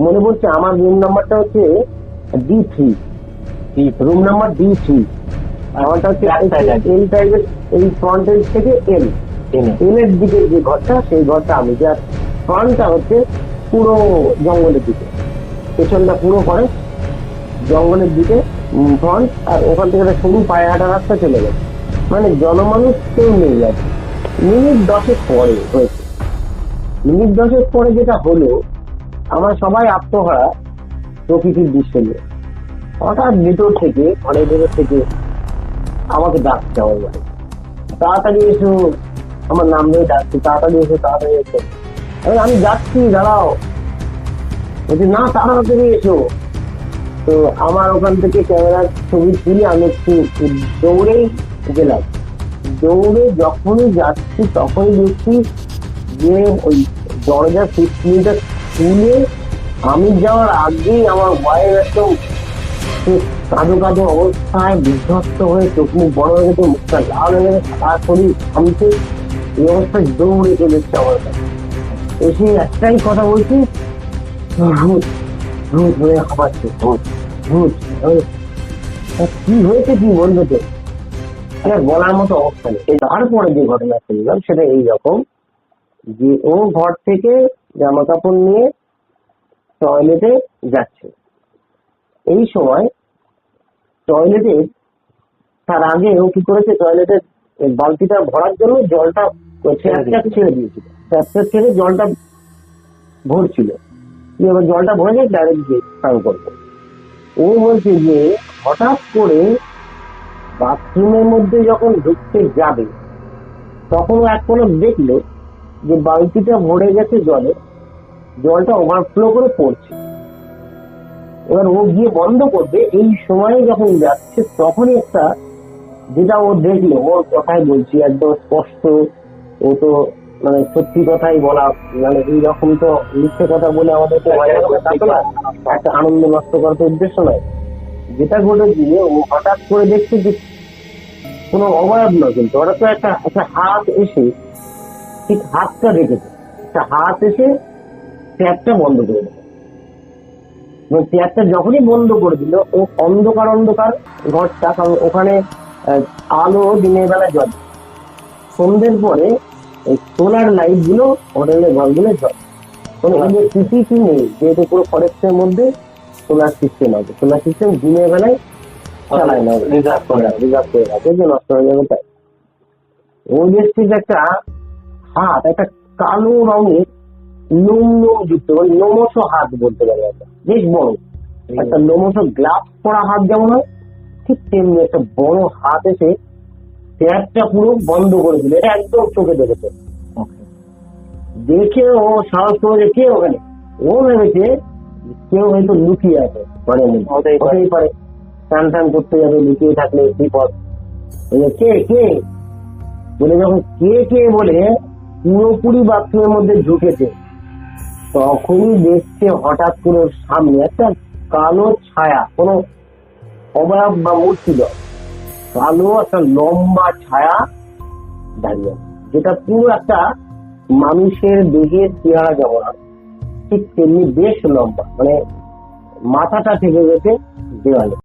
মনে পড়ছে আমার রুম নাম্বারটা হচ্ছে D3, রুম নাম্বার D3। আমারটা হচ্ছে এল টাইপের, এই ফ্রন্ট এজ থেকে এল এর দিকে যে ঘরটা, সেই ঘরটা আমি, যার ফ্রন্টটা হচ্ছে পুরো জঙ্গলের দিকে, পেছনটা পুরো ফরেস্ট, জঙ্গলের দিকে ফ্রন্ট, আর ওখান থেকে একটা সরু পায়ে হাঁটা রাস্তা চলে গেছে, মানে জনমানুষ কেউ নেই আর কি। মিনিট 10 পরে হয়েছে। মিনিট 10 পরে যেটা হলো, আমরা সবাই আত্মহারা প্রকৃতির দৃশ্য নিয়ে। হঠাৎ ভেতর থেকে, ঘরের ভেতর থেকে আমাকে ডাকছে আমার বাড়ি, তাড়াতাড়ি এসো, আমার নাম ধরে ডাকছে, তাড়াতাড়ি এসো, তাড়াতাড়ি এসো। আমি যাচ্ছি, দাঁড়াও। বলছি না, তাড়াতাড়ি এসো। তো আমার ওখান থেকে ক্যামেরার ছবি তুলে আমি একটু দৌড়েই গেলাম। দৌড়ে যখনই যাচ্ছি তখনই দেখছি যে ওই দরজা ফিটকিনিটা খুলে আমি যাওয়ার আগেই আমার ওয়াইফ একদম কাঁদো কাঁদো অবস্থায় বিধ্বস্ত হয়ে, চোখ মুখ বড় হয়ে গেছে, মুখটা লাল হয়ে গেছে, তার শরীর থামছে, এই অবস্থায় দৌড়ে চলে এসছে আমার কাছে। এসে একটাই কথা বলছি, ভূত ভূত হয়ে খাবাচ্ছে, ভূত ভূত। কি হয়েছে কি বলবে তো, বলার মতো অবস্থা নেই। তারপরে যে ঘটনা শুনলাম সেটা এইরকম, যে ও ঘর থেকে জামা কাপড় নিয়ে টয়লেটে যাচ্ছে। এই সময় টয়লেটে, তার আগে ও কি করেছে, টয়লেটের বালতিটা ভরার জন্য জলটা ছেড়ে দিয়েছিল, ছেড়ে জলটা ভরছিল, এবার জলটা ভরে যায়, ডাইরেক্ট গিয়ে স্নান করবে। ও বলছে যে হঠাৎ করে বাথরুমের মধ্যে যখন ঢুকতে যাবে, তখন ও এক পলক দেখলো যে বালতিটা ভরে গেছে জলে, জলটা ওভারফ্লো করে পড়ছে। এবার ও গিয়ে বন্ধ করবে, এই সময়ে যখন যাচ্ছে তখনই একটা, যেটা ও দেখলো, ওর কথাই বলছি একদম স্পষ্ট, ও তো মানে সত্যি কথাই বলা, মানে এইরকম তো মিথ্যে কথা বলে আমাদেরকে একটা আনন্দ নষ্ট করার তো উদ্দেশ্য নয়। যেটা ঘটে গিয়ে ও হঠাৎ করে দেখছে যে কোনো অবয়ব নয়, কিন্তু ওরা তো একটা একটা হাত এসে, ঠিক হাতটা রেখেছে, একটা হাত এসে ট্যাপটা বন্ধ করে দেবে। ট্যাপটা যখনই বন্ধ করে দিল, ও অন্ধকার অন্ধকার ঘরটা, কারণ ওখানে আলো দিনের বেলা জ্বলে, সন্ধ্যের পরে এই সোলার লাইট গুলো হোটেলের ঘরগুলো জ্বলে, কোনো ইলেকট্রিসিটি নেই, যেহেতু পুরো ফরেস্টের মধ্যে সোলার সিস্টেম আছে। সোলার সিস্টেম দিনের বেলায় চালায় না, রিজার্ভ করে রাখে যে নষ্ট হয়ে যাবে তাই। ও দেখছি একটা হাত, একটা কালো রঙের লোম যুক্ত, মানে লোমস হাত বলতে পারি আমরা, বেশ বড় একটা লোমস গ্লাভস পরা হাত যেমন হয়, ঠিক তেমনি একটা বড় হাত এসে ট্যাপটা পুরো বন্ধ করে দিল। এটা একদম চোখে দেখেছে। দেখে ও সাহস করে, কে ওখানে, ও ভেবেছে কেউ হয়তো লুকিয়ে আছে, মানে হতেই পারে, টান টান করতে যাবে, লুকিয়ে থাকলে বিপদ। কে কে বলে, যখন কে কে বলে পুরোপুরি বাথরুমের মধ্যে ঢুকেছে, তখনই দেখছে হঠাৎ করে ওর সামনে একটা কালো ছায়া, কোনো অবয়ব বা মূর্তি নয়, কালো একটা লম্বা ছায়া দাঁড়িয়ে, যেটা পুরো একটা মানুষের দেহের চেহারা যেমন ঠিক তেমনি বেশ লম্বা, মানে মাথাটা থেকে গেছে দেওয়ালে।